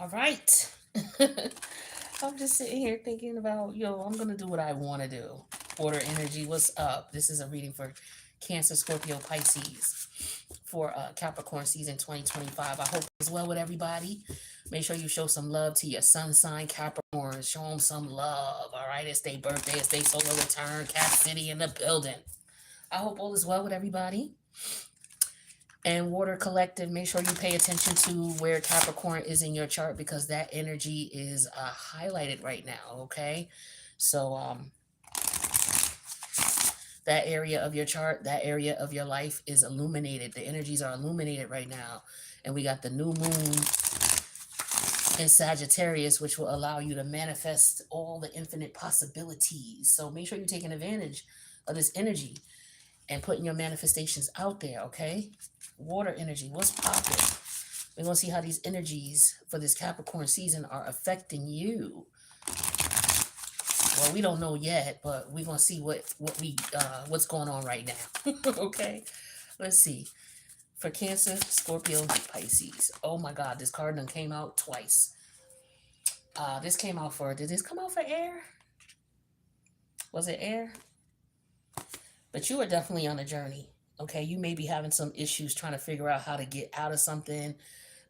All right. I'm just sitting here thinking about, I'm going to do what I want to do. Water energy, what's up? This is a reading for Cancer, Scorpio, Pisces for Capricorn season 2025. I hope it's well with everybody. Make sure you show some love to your sun sign, Capricorn. Show them some love. All right. It's their birthday, it's their solar return, Cap City in the building. I hope all is well with everybody. And Water Collective, make sure you pay attention to where Capricorn is in your chart because that energy is highlighted right now, okay? So that area of your chart, that area of your life is illuminated. The energies are illuminated right now. And we got the new moon in Sagittarius, which will allow you to manifest all the infinite possibilities. So make sure you're taking advantage of this energy and putting your manifestations out there, okay? Water energy, what's popping? We're going to see how these energies for this Capricorn season are affecting you. Well, we don't know yet, but we're going to see what's going on right now. Okay? Let's see. For Cancer, Scorpio, Pisces. Oh my God, this card done came out twice. Did this come out for air? Was it air? But you are definitely on a journey. Okay, you may be having some issues trying to figure out how to get out of something.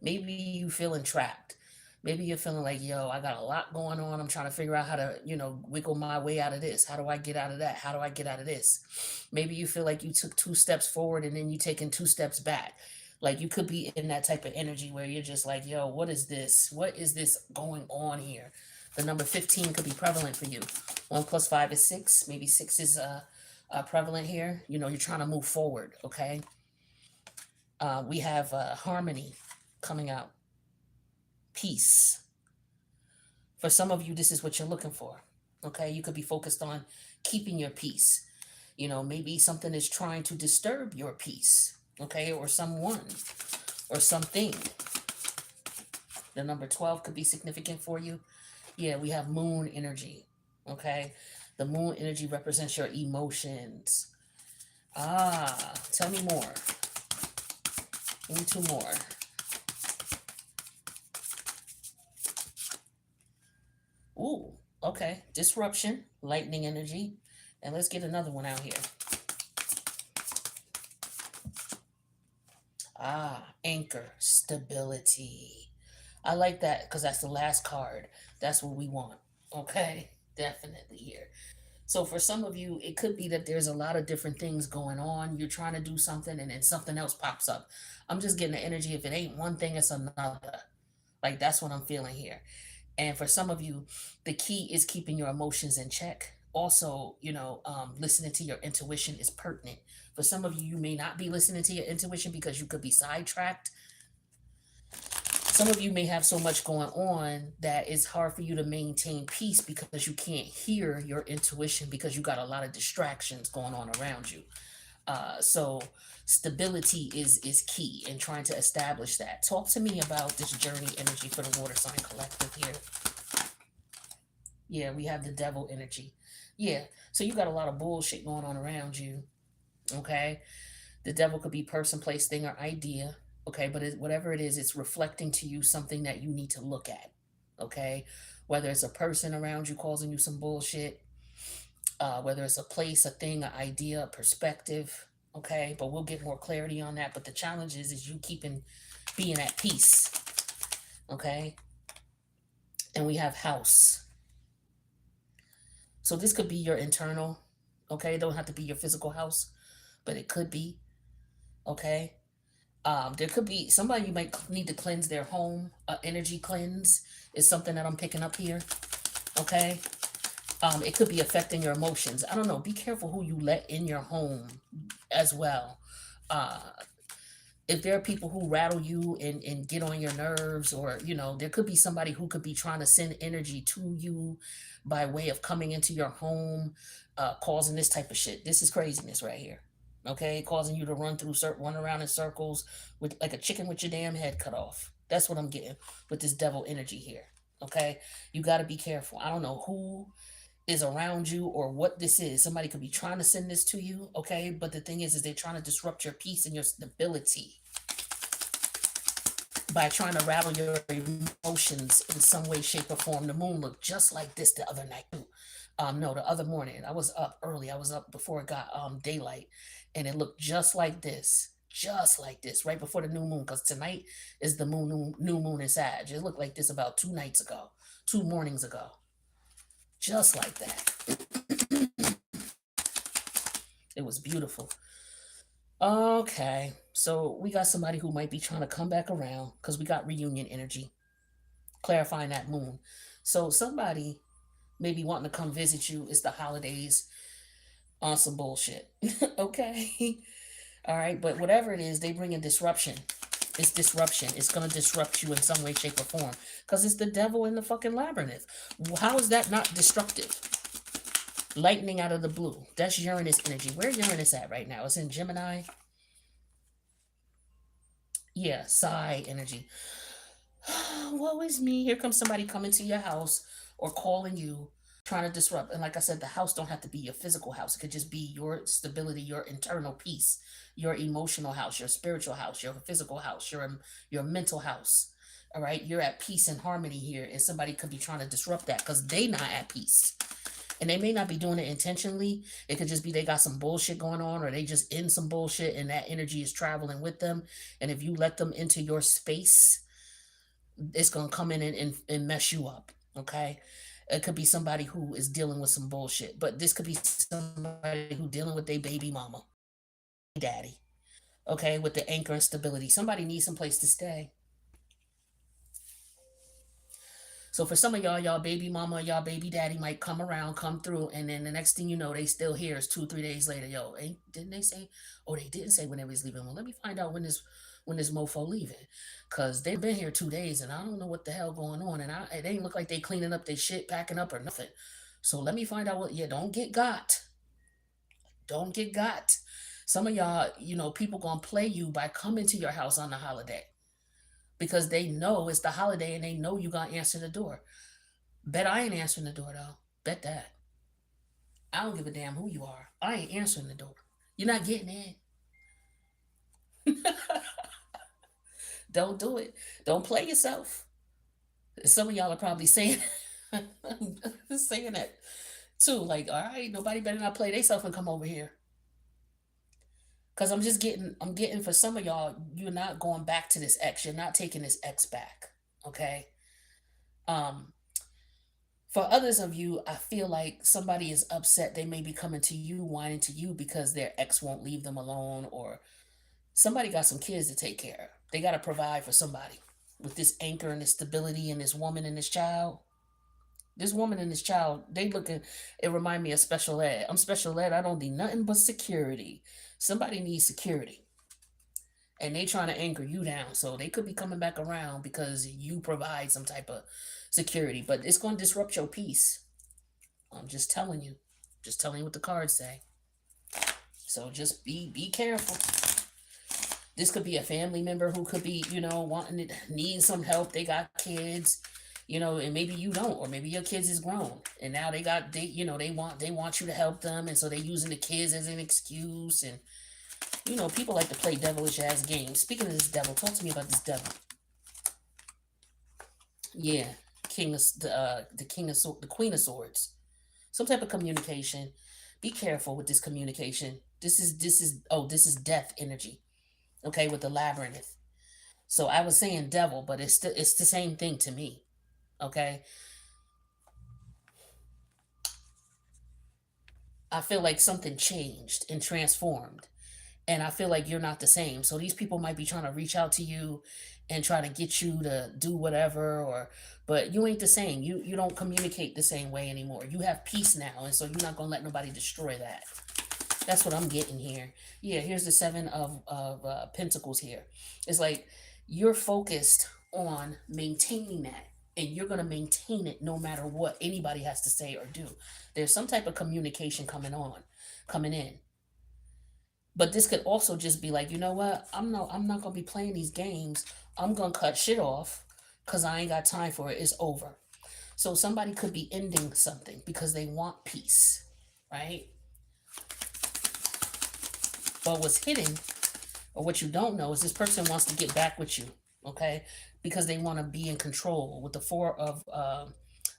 Maybe you feeling trapped. Maybe you're feeling like, yo, I got a lot going on. I'm trying to figure out how to, wiggle my way out of this. How do I get out of that? How do I get out of this? Maybe you feel like you took 2 steps forward and then you taking 2 steps back. Like you could be in that type of energy where you're just like, yo, what is this? What is this going on here? The number 15 could be prevalent for you. 1 plus 5 is 6. Maybe 6 is prevalent here. You're trying to move forward, okay? We have harmony coming out. Peace. For some of you, this is what you're looking for, okay? You could be focused on keeping your peace. Maybe something is trying to disturb your peace, okay? Or someone or something. The number 12 could be significant for you. Yeah, we have moon energy, okay? The moon energy represents your emotions. Tell me more. Give me 2 more. Ooh, okay. Disruption, lightning energy. And let's get another one out here. Anchor, stability. I like that because that's the last card. That's what we want. Okay, definitely here. So for some of you, it could be that there's a lot of different things going on. You're trying to do something and then something else pops up. I'm just getting the energy. If it ain't one thing, it's another. Like that's what I'm feeling here. And for some of you, the key is keeping your emotions in check. Also, listening to your intuition is pertinent. For some of you, you may not be listening to your intuition because you could be sidetracked. Some of you may have so much going on that it's hard for you to maintain peace because you can't hear your intuition because you got a lot of distractions going on around you. So stability is key in trying to establish that. Talk to me about this journey energy for the water sign collective here. Yeah, we have the devil energy. Yeah, so you got a lot of bullshit going on around you. Okay, the devil could be person, place, thing, or idea. Okay, but whatever it is, it's reflecting to you something that you need to look at. Okay, whether it's a person around you causing you some bullshit, whether it's a place, a thing, an idea, a perspective. Okay, but we'll get more clarity on that. But the challenge is you being at peace. Okay, and we have house. So this could be your internal. Okay, it don't have to be your physical house, but it could be. Okay, there could be somebody you might need to cleanse their home. Energy cleanse is something that I'm picking up here. Okay. It could be affecting your emotions. I don't know. Be careful who you let in your home as well. Uh, if there are people who rattle you and get on your nerves, or, there could be somebody who could be trying to send energy to you by way of coming into your home, causing this type of shit. This is craziness right here. Okay, causing you to run around in circles with like a chicken with your damn head cut off. That's what I'm getting with this devil energy here. Okay, you got to be careful. I don't know who is around you or what this is. Somebody could be trying to send this to you. Okay, but the thing is they're trying to disrupt your peace and your stability. by trying to rattle your emotions in some way, shape, or form. The moon looked just like this the other night. No, the other morning. I was up early. I was up before it got daylight, and it looked just like this, right before the new moon. Because tonight is the new moon in Sag. It looked like this about 2 nights ago, 2 mornings ago, just like that. It was beautiful. Okay, so we got somebody who might be trying to come back around because we got reunion energy, clarifying that moon. So somebody may be wanting to come visit you. It's the holidays on some bullshit. Okay, all right, but whatever it is, they bring in disruption. It's disruption. It's gonna disrupt you in some way, shape, or form because it's the devil in the fucking labyrinth. How is that not destructive? Lightning out of the blue. That's Uranus energy. Where Uranus at right now? It's in Gemini. Yeah, Psi energy. Woe is me. Here comes somebody coming to your house or calling you, trying to disrupt. And like I said, the house don't have to be your physical house. It could just be your stability, your internal peace, your emotional house, your spiritual house, your physical house, your mental house. All right, you're at peace and harmony here, and somebody could be trying to disrupt that because they not at peace. And they may not be doing it intentionally. It could just be they got some bullshit going on, or they just in some bullshit and that energy is traveling with them. And if you let them into your space, it's going to come in and mess you up. Okay. It could be somebody who is dealing with some bullshit, but this could be somebody who dealing with their baby mama, daddy. Okay. With the anchor and stability. Somebody needs some place to stay. So for some of y'all baby mama, y'all baby daddy might come around, come through, and then the next thing you know, they still here. It's 2, 3 days later. Yo, didn't they say? Oh, they didn't say when they was leaving. Well, let me find out when this mofo leaving, cause they've been here 2 days and I don't know what the hell going on, and it ain't look like they cleaning up their shit, packing up or nothing. So let me find out what. Yeah, don't get got. Don't get got. Some of y'all, people gonna play you by coming to your house on the holiday because they know it's the holiday and they know you gonna answer the door. Bet I ain't answering the door though. Bet that. I don't give a damn who you are. I ain't answering the door. You're not getting in. Don't do it. Don't play yourself. Some of y'all are probably saying saying that too. Like, all right, nobody better not play themselves and come over here. Cause I'm getting for some of y'all, you're not going back to this ex. You're not taking this ex back. Okay. Um, For others of you, I feel like somebody is upset. They may be coming to you, whining to you because their ex won't leave them alone, or somebody got some kids to take care of. They got to provide for somebody with this anchor and this stability and this woman and this child. This woman and this child, they looking, it remind me of special ed. I'm special ed. I don't need nothing but security. Somebody needs security. And they trying to anchor you down. So they could be coming back around because you provide some type of security. But it's going to disrupt your peace. I'm just telling you. Just telling you what the cards say. So just be careful. This could be a family member who could be, wanting it, needing some help. They got kids, and maybe you don't, or maybe your kids is grown and now they want you to help them, and so they're using the kids as an excuse. And people like to play devilish ass games. Speaking of this devil, talk to me about this devil. Yeah, the Queen of Swords. Some type of communication. Be careful with this communication. This is death energy. Okay, with the labyrinth. So I was saying devil, but it's the same thing to me. Okay, I feel like something changed and transformed, and I feel like you're not the same. So these people might be trying to reach out to you and try to get you to do whatever, but you ain't the same. You don't communicate the same way anymore. You have peace now, and so you're not gonna let nobody destroy that. That's what I'm getting here. Yeah, here's the seven of pentacles here. It's like you're focused on maintaining that, and you're gonna maintain it no matter what anybody has to say or do. There's some type of communication coming in. But this could also just be like, you know what? I'm not gonna be playing these games. I'm gonna cut shit off because I ain't got time for it. It's over. So somebody could be ending something because they want peace, right? But what's hidden, or what you don't know, is this person wants to get back with you. okay? Because they want to be in control with the Four of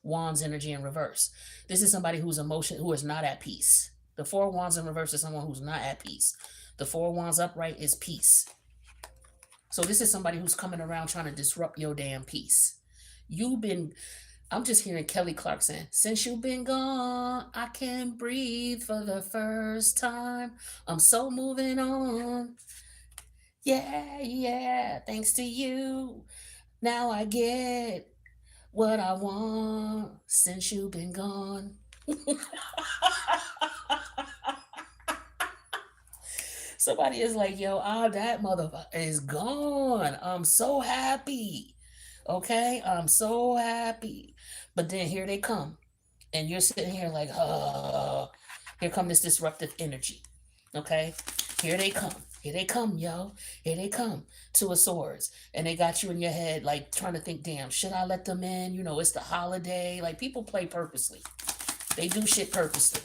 Wands energy in reverse. This is somebody who is not at peace. The Four of Wands in reverse is someone who's not at peace. The Four of Wands upright is peace. So this is somebody who's coming around trying to disrupt your damn peace. You've been, I'm just hearing Kelly Clarkson. Since you've been gone, I can't breathe for the first time. I'm so moving on. Yeah, yeah, thanks to you. Now I get what I want since you've been gone. Somebody is like, yo, that motherfucker is gone. I'm so happy. Okay, I'm so happy. But then here they come. And you're sitting here like, here come this disruptive energy. Okay, here they come. Here they come, yo. Here they come. Two of Swords. And they got you in your head, like trying to think, damn, should I let them in? You know, it's the holiday. Like people play purposely. They do shit purposely.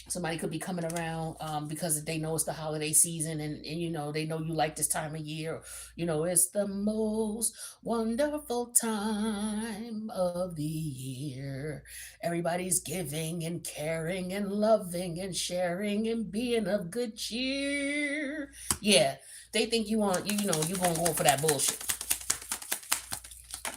Somebody could be coming around because they know it's the holiday season and you know they know you like this time of year. You know, it's the most wonderful time of the year. Everybody's giving and caring and loving and sharing and being of good cheer. Yeah, they think you want you know you gonna go for that bullshit.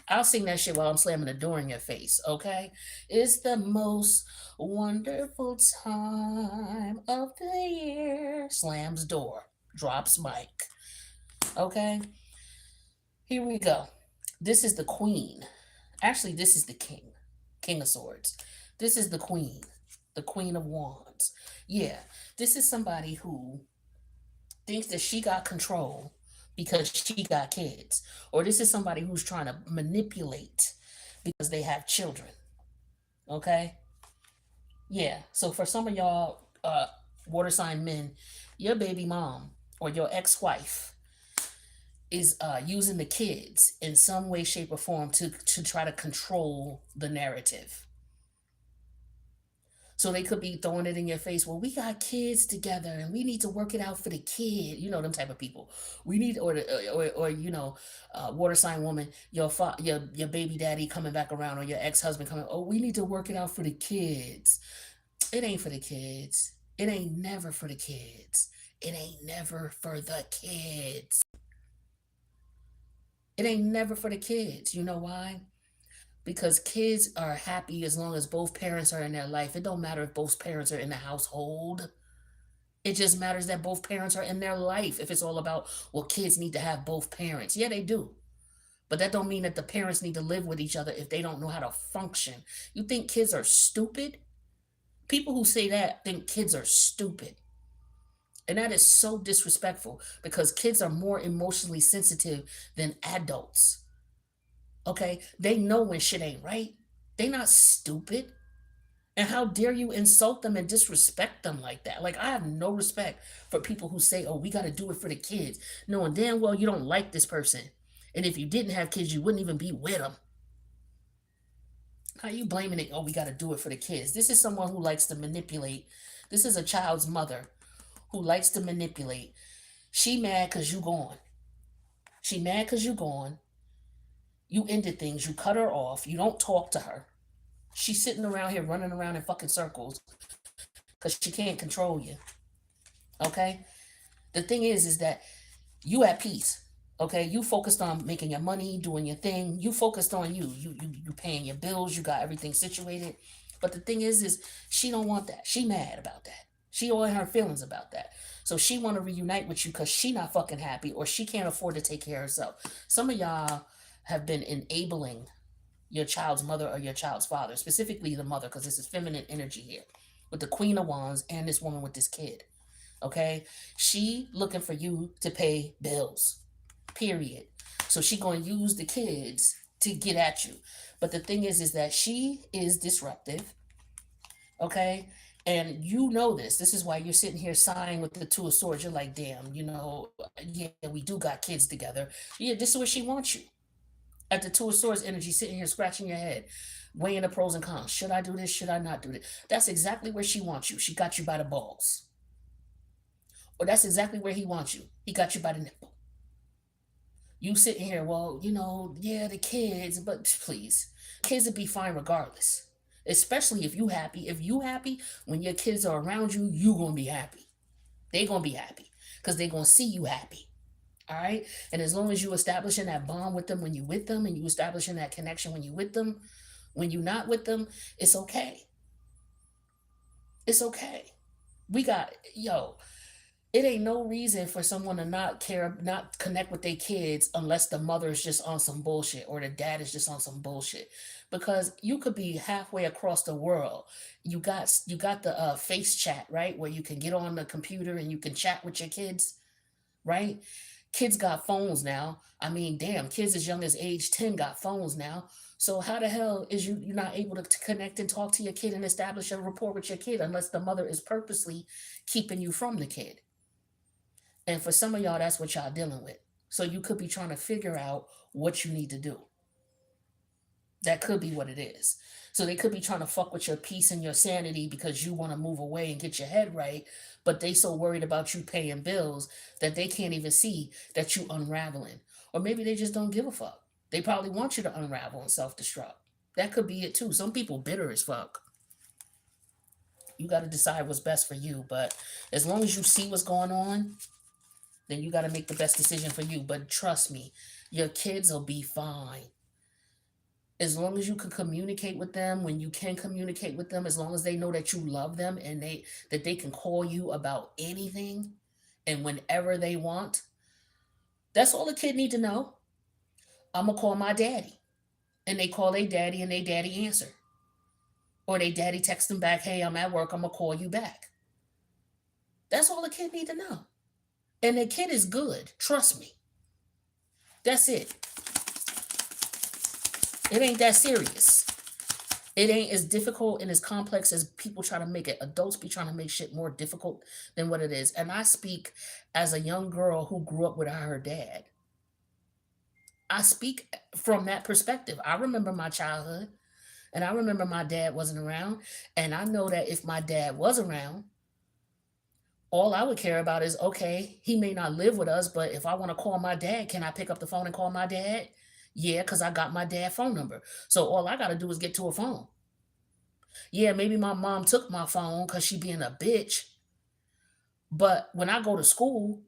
I'll sing that shit while I'm slamming the door in your face, okay? It's the most wonderful time of the year. Slams door, drops mic, okay? Here we go. This is the queen. Actually, this is the king. King of Swords. This is the queen of wands. Yeah, this is somebody who thinks that she got control because she got kids. Or this is somebody who's trying to manipulate because they have children. Okay? Yeah. So for some of y'all water sign men, your baby mom or your ex-wife is using the kids in some way, shape, or form to try to control the narrative. So they could be throwing it in your face. Well, we got kids together, and we need to work it out for the kid. You know them type of people. We need, or you know, water sign woman, your baby daddy coming back around, or your ex husband coming. Oh, we need to work it out for the kids. It ain't for the kids. It ain't never for the kids. It ain't never for the kids. It ain't never for the kids. You know why? Because kids are happy as long as both parents are in their life. It don't matter if both parents are in the household. It just matters that both parents are in their life. If it's all about, well, kids need to have both parents. Yeah, they do. But that don't mean that the parents need to live with each other if they don't know how to function. You think kids are stupid? People who say that think kids are stupid. And that is so disrespectful because kids are more emotionally sensitive than adults. Okay? They know when shit ain't right. They not stupid. And how dare you insult them and disrespect them like that? Like, I have no respect for people who say, oh, we got to do it for the kids, knowing damn well you don't like this person. And if you didn't have kids, you wouldn't even be with them. How you blaming it? Oh, we got to do it for the kids. This is someone who likes to manipulate. This is a child's mother who likes to manipulate. She mad because you gone. She mad because you gone. You ended things. You cut her off. You don't talk to her. She's sitting around here running around in fucking circles because she can't control you. Okay? The thing is that you at peace. Okay? You focused on making your money, doing your thing. You focused on you. You paying your bills. You got everything situated. But the thing is she don't want that. She mad about that. She all in her feelings about that. So she want to reunite with you because she not fucking happy or she can't afford to take care of herself. Some of y'all have been enabling your child's mother or your child's father, specifically the mother, because this is feminine energy here with the Queen of Wands and this woman with this kid. Okay? She looking for you to pay bills, period. So she going to use the kids to get at you. But the thing is that she is disruptive. Okay? And you know this. This is why you're sitting here sighing with the Two of Swords. You're like, damn, you know, yeah, we do got kids together. Yeah, this is where she wants you. At the Two of Swords energy, sitting here scratching your head, weighing the pros and cons. Should I do this? Should I not do this? That's exactly where she wants you. She got you by the balls. Or that's exactly where he wants you. He got you by the nipple. You sitting here, well, yeah, the kids, but please, kids would be fine regardless. Especially if you happy. If you happy, when your kids are around you, you gonna be happy. They gonna be happy because they gonna see you happy. All right. And as long as you establishing that bond with them when you with them, and you establishing that connection when you with them, when you not with them, it's okay. It's okay. We got it ain't no reason for someone to not care, not connect with their kids unless the mother is just on some bullshit or the dad is just on some bullshit. Because you could be halfway across the world. You got the face chat, right, where you can get on the computer and you can chat with your kids, right? Kids got phones now. I mean, damn, kids as young as age 10 got phones now. So how the hell is you're not able to connect and talk to your kid and establish a rapport with your kid unless the mother is purposely keeping you from the kid? And for some of y'all, that's what y'all dealing with. So you could be trying to figure out what you need to do. That could be what it is. So they could be trying to fuck with your peace and your sanity because you want to move away and get your head right, but they so worried about you paying bills that they can't even see that you unraveling. Or maybe they just don't give a fuck. They probably want you to unravel and self-destruct. That could be it too. Some people bitter as fuck. You got to decide what's best for you, but as long as you see what's going on, then you got to make the best decision for you. But trust me, your kids will be fine. As long as you can communicate with them when you can communicate with them, as long as they know that you love them and they can call you about anything and whenever they want, that's all a kid need to know. I'm gonna call my daddy. And they call their daddy and their daddy answer. Or they daddy text them back, hey, I'm at work, I'm gonna call you back. That's all a kid need to know. And the kid is good, trust me. That's it. It ain't that serious. It ain't as difficult and as complex as people try to make it. Adults be trying to make shit more difficult than what it is. And I speak as a young girl who grew up without her dad. I speak from that perspective. I remember my childhood and I remember my dad wasn't around. And I know that if my dad was around, all I would care about is, okay, he may not live with us, but if I want to call my dad, can I pick up the phone and call my dad? Yeah, because I got my dad's phone number. So all I got to do is get to a phone. Yeah, maybe my mom took my phone because she being a bitch. But when I go to school,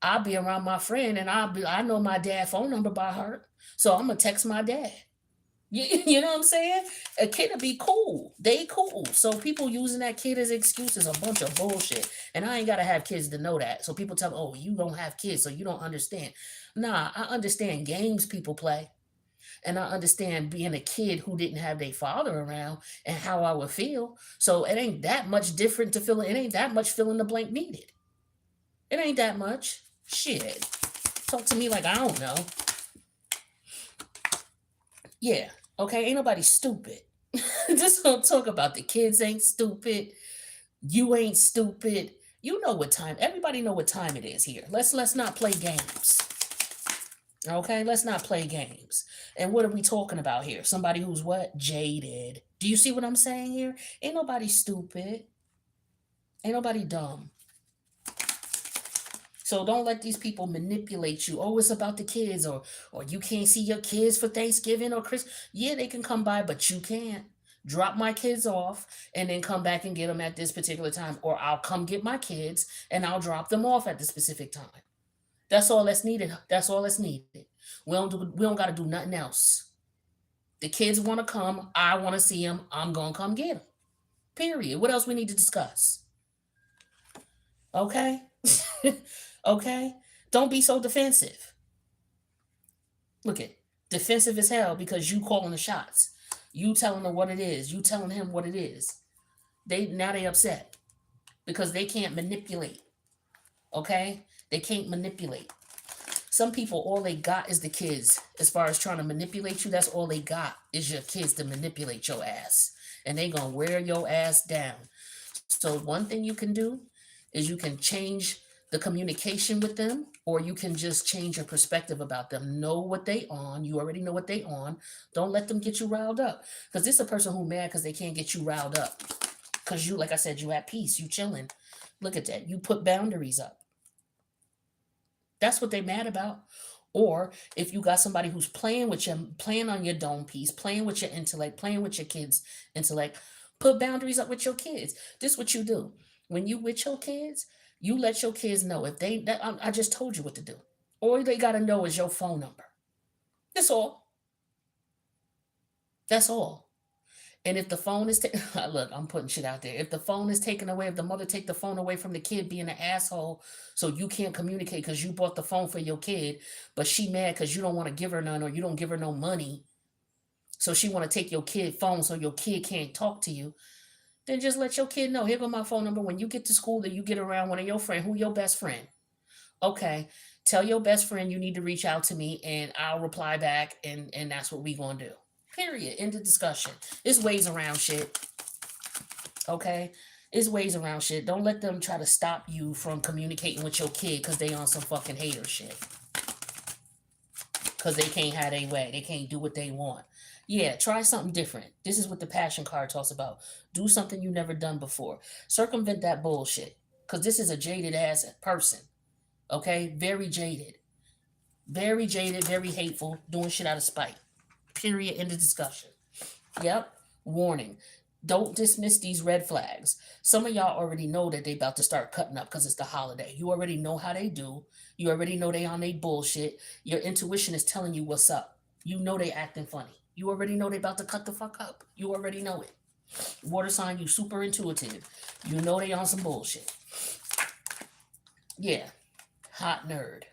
I'll be around my friend and I know my dad's phone number by heart. So I'm going to text my dad. You know what I'm saying? A kid will be cool. They cool. So people using that kid as excuse is a bunch of bullshit. And I ain't got to have kids to know that. So people tell me, oh, you don't have kids, so you don't understand. Nah, I understand games people play. And I understand being a kid who didn't have their father around and how I would feel. So it ain't that much different to fill. It ain't that much fill in the blank needed. It ain't that much. Shit. Talk to me like I don't know. Yeah. Okay. Ain't nobody stupid. Just don't talk about the kids ain't stupid. You ain't stupid. You know what time. Everybody know what time it is here. Let's not play games. Okay, let's not play games. And what are we talking about here? Somebody who's what? Jaded. Do you see what I'm saying here? Ain't nobody stupid. Ain't nobody dumb. So don't let these people manipulate you. Oh, it's about the kids, or you can't see your kids for Thanksgiving or Christmas. Yeah, they can come by, but you can't. Drop my kids off and then come back and get them at this particular time. Or I'll come get my kids and I'll drop them off at the specific time. That's all that's needed. That's all that's needed. We don't gotta do nothing else. The kids want to come. I want to see them. I'm gonna come get them. Period. What else we need to discuss? Okay. Okay. Don't be so defensive. Look at defensive as hell because you calling the shots. You telling them what it is. You telling him what it is. They upset because they can't manipulate. Okay? They can't manipulate. Some people, all they got is the kids. As far as trying to manipulate you, that's all they got is your kids to manipulate your ass. And they gonna wear your ass down. So one thing you can do is you can change the communication with them, or you can just change your perspective about them. Know what they on. You already know what they on. Don't let them get you riled up. Because this is a person who mad because they can't get you riled up. Because you, like I said, you at peace. You chilling. Look at that. You put boundaries up. That's what they mad about. Or if you got somebody who's playing on your dome piece, playing with your intellect, playing with your kids' intellect, put boundaries up with your kids. This is what you do. When you with your kids, you let your kids know if I just told you what to do. All they gotta know is your phone number. That's all. That's all. And if the phone is look, I'm putting shit out there. If the phone is taken away, if the mother take the phone away from the kid being an asshole, so you can't communicate because you bought the phone for your kid, but she mad because you don't want to give her none or you don't give her no money, so she want to take your kid phone so your kid can't talk to you, then just let your kid know. Here go my phone number. When you get to school, that you get around one of your friends. Who your best friend? Okay, tell your best friend you need to reach out to me, and I'll reply back, and that's what we gonna do. Period. End of discussion. There's ways around shit. Okay? There's ways around shit. Don't let them try to stop you from communicating with your kid because they on some fucking hater shit. Because they can't have their way. They can't do what they want. Yeah, try something different. This is what the passion card talks about. Do something you never done before. Circumvent that bullshit. Because this is a jaded ass person. Okay? Very jaded. Very jaded, very hateful, doing shit out of spite. Period. End of discussion. Yep. Warning. Don't dismiss these red flags. Some of y'all already know that they about to start cutting up because it's the holiday. You already know how they do. You already know they on they bullshit. Your intuition is telling you what's up. You know they acting funny. You already know they about to cut the fuck up. You already know it. Water sign, you super intuitive. You know they on some bullshit. Yeah. Hot nerd.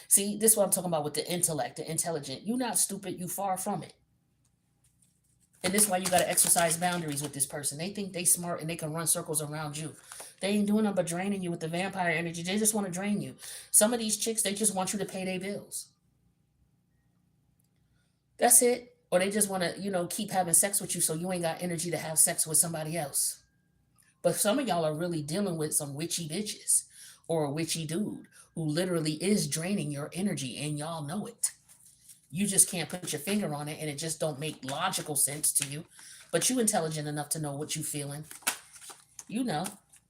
See, this is what I'm talking about with the intellect, the intelligent. You not stupid, you far from it. And this is why you gotta exercise boundaries with this person. They think they smart and they can run circles around you. They ain't doing nothing but draining you with the vampire energy. They just want to drain you. Some of these chicks, they just want you to pay their bills. That's it. Or they just want to, keep having sex with you so you ain't got energy to have sex with somebody else. But some of y'all are really dealing with some witchy bitches or a witchy dude who literally is draining your energy and y'all know it. You just can't put your finger on it and it just don't make logical sense to you. But you intelligent enough to know what you feeling. You know.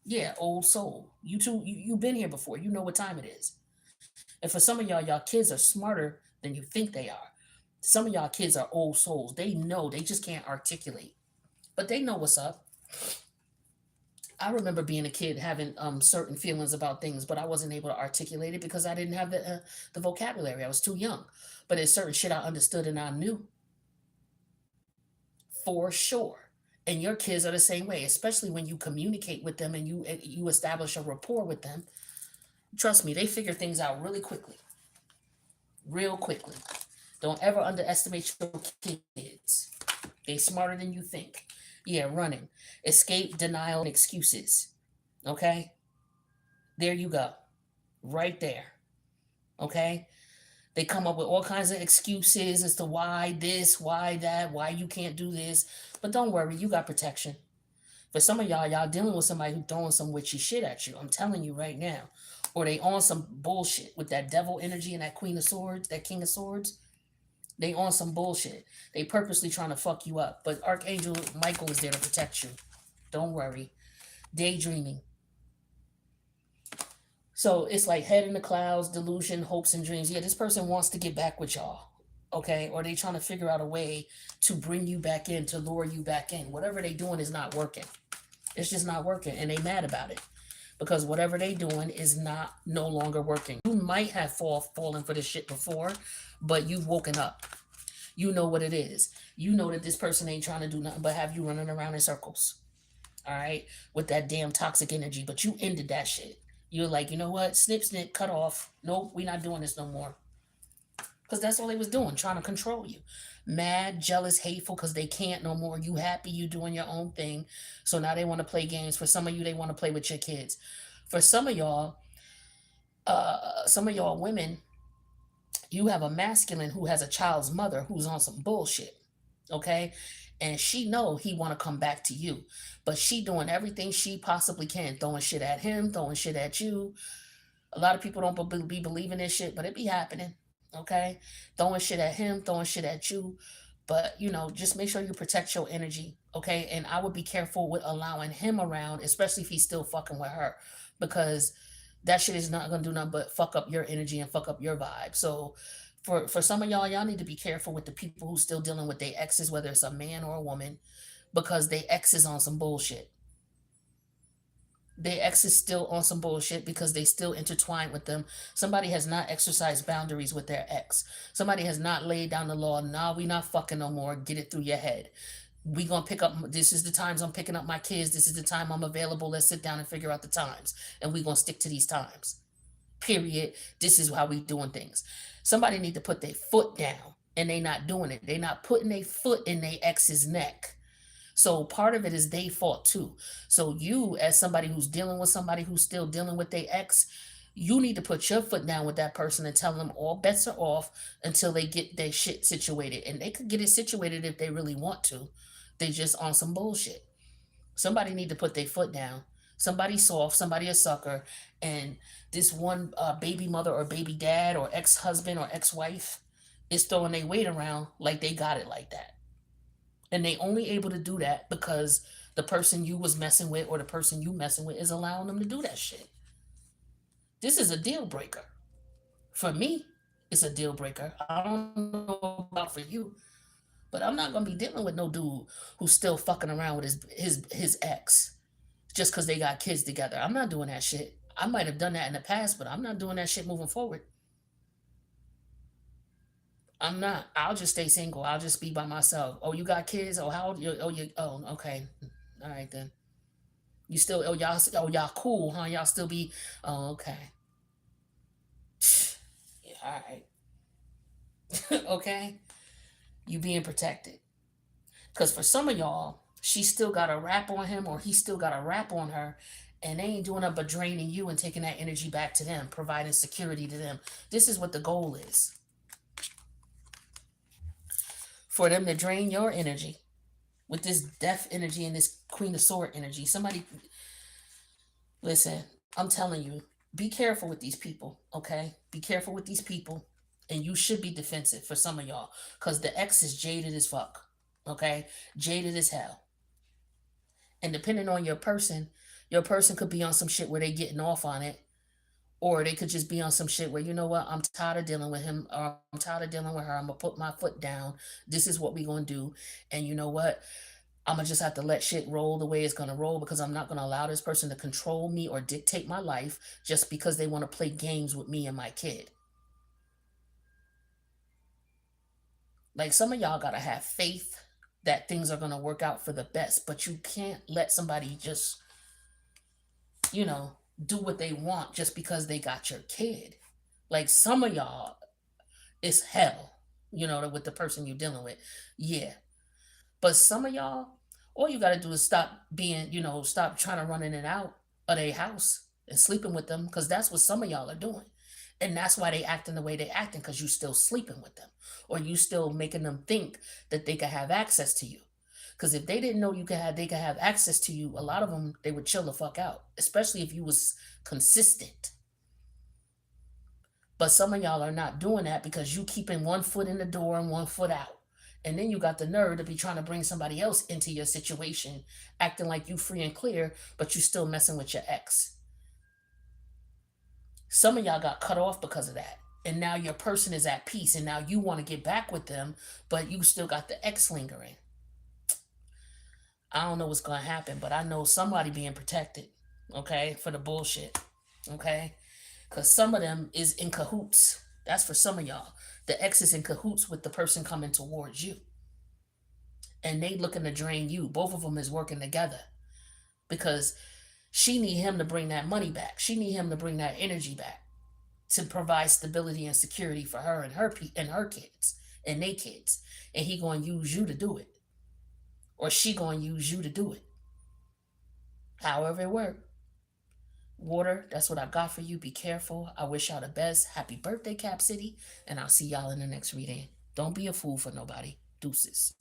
Yeah, old soul. You too, you've been here before. You know what time it is. And for some of y'all kids are smarter than you think they are. Some of y'all kids are old souls. They know, they just can't articulate. But they know what's up. I remember being a kid having certain feelings about things, but I wasn't able to articulate it because I didn't have the vocabulary. I was too young. But there's certain shit I understood and I knew for sure. And your kids are the same way, especially when you communicate with them and you establish a rapport with them. Trust me, they figure things out really quickly. Real quickly. Don't ever underestimate your kids. They smarter than you think. Yeah, running. Escape, denial, and excuses. Okay? There you go. Right there. Okay? They come up with all kinds of excuses as to why this, why that, why you can't do this. But don't worry, you got protection. For some of y'all dealing with somebody who's throwing some witchy shit at you. I'm telling you right now. Or they on some bullshit with that devil energy and that queen of swords, that king of swords. They on some bullshit. They purposely trying to fuck you up. But Archangel Michael is there to protect you. Don't worry. Daydreaming. So it's like head in the clouds, delusion, hopes, and dreams. Yeah, this person wants to get back with y'all. Okay? Or they trying to figure out a way to bring you back in, to lure you back in. Whatever they doing is not working. It's just not working. And they mad about it. Because whatever they doing is no longer working. You might have fallen for this shit before, but you've woken up. You know what it is. You know that this person ain't trying to do nothing but have you running around in circles. All right? With that damn toxic energy. But you ended that shit. You're like, you know what? Snip, snip, cut off. Nope, we're not doing this no more. Because that's all they was doing, trying to control you. Mad, jealous, hateful, because they can't no more. You happy, you doing your own thing. So now they want to play games. For some of you, they want to play with your kids. For some of y'all women, you have a masculine who has a child's mother who's on some bullshit. Okay? And she know he want to come back to you. But she doing everything she possibly can. Throwing shit at him, throwing shit at you. A lot of people don't be believing this shit, but it be happening. Okay? Throwing shit at him, throwing shit at you. But, just make sure you protect your energy. Okay? And I would be careful with allowing him around, especially if he's still fucking with her. Because That shit is not gonna do nothing but fuck up your energy and fuck up your vibe. So for some of y'all need to be careful with the people who still dealing with their exes, whether it's a man or a woman, because they ex is on some bullshit. Their ex is still on some bullshit because they still intertwined with them. Somebody has not exercised boundaries with their ex. Somebody has not laid down the law. Nah, we not fucking no more. Get it through your head. We gonna pick up. This is the times I'm picking up my kids. This is the time I'm available. Let's sit down and figure out the times, and we gonna stick to these times. Period. This is how we doing things. Somebody need to put their foot down, and they not doing it. They not putting their foot in their ex's neck. So part of it is their fault too. So you, as somebody who's dealing with somebody who's still dealing with their ex, you need to put your foot down with that person and tell them all bets are off until they get their shit situated. And they could get it situated if they really want to. They just on some bullshit. Somebody need to put their foot down. Somebody soft, somebody a sucker, and this one baby mother or baby dad or ex-husband or ex-wife is throwing their weight around like they got it like that. And they only able to do that because the person you was messing with or the person you messing with is allowing them to do that shit. This is a deal breaker. For me, it's a deal breaker. I don't know about for you, but I'm not gonna be dealing with no dude who's still fucking around with his ex just because they got kids together. I'm not doing that shit. I might have done that in the past, but I'm not doing that shit moving forward. I'm not. I'll just stay single. I'll just be by myself. Oh, you got kids? Oh, how old you? Oh, you. Oh, okay. All right then. You still? Oh y'all cool, huh? Y'all still be? Oh, okay. Yeah, all right. Okay. You being protected. Because for some of y'all, she still got a rap on him, or he still got a rap on her, and they ain't doing nothing but draining you and taking that energy back to them, providing security to them. This is what the goal is, for them to drain your energy with this death energy and this Queen of Sword energy. Somebody, listen, I'm telling you, be careful with these people, okay? Be careful with these people. And you should be defensive for some of y'all, because the ex is jaded as fuck, okay? Jaded as hell. And depending on your person could be on some shit where they getting off on it, or they could just be on some shit where, you know what, I'm tired of dealing with him, or I'm tired of dealing with her. I'm gonna put my foot down. This is what we gonna do. And you know what? I'm gonna just have to let shit roll the way it's gonna roll, because I'm not gonna allow this person to control me or dictate my life just because they want to play games with me and my kid. Like, some of y'all gotta have faith that things are gonna work out for the best, but you can't let somebody just, you know, do what they want just because they got your kid. Like, some of y'all, it's hell, with the person you're dealing with. Yeah. But some of y'all, all you got to do is stop being, stop trying to run in and out of their house and sleeping with them, because that's what some of y'all are doing. And that's why they acting the way they acting, because you still sleeping with them, or you still making them think that they could have access to you. Because if they didn't know they could have access to you, a lot of them, they would chill the fuck out, especially if you was consistent. But some of y'all are not doing that because you keeping one foot in the door and one foot out. And then you got the nerve to be trying to bring somebody else into your situation, acting like you free and clear, but you still messing with your ex. Some of y'all got cut off because of that. And now your person is at peace, and now you want to get back with them, but you still got the ex lingering. I don't know what's going to happen, but I know somebody being protected, okay, for the bullshit, okay? Because some of them is in cahoots. That's for some of y'all. The ex is in cahoots with the person coming towards you. And they looking to drain you. Both of them is working together. Because she need him to bring that money back. She need him to bring that energy back, to provide stability and security for her and her kids and they kids. And he going to use you to do it. Or she going to use you to do it. However it works. Water, that's what I got for you. Be careful. I wish y'all the best. Happy birthday, Cap City. And I'll see y'all in the next reading. Don't be a fool for nobody. Deuces.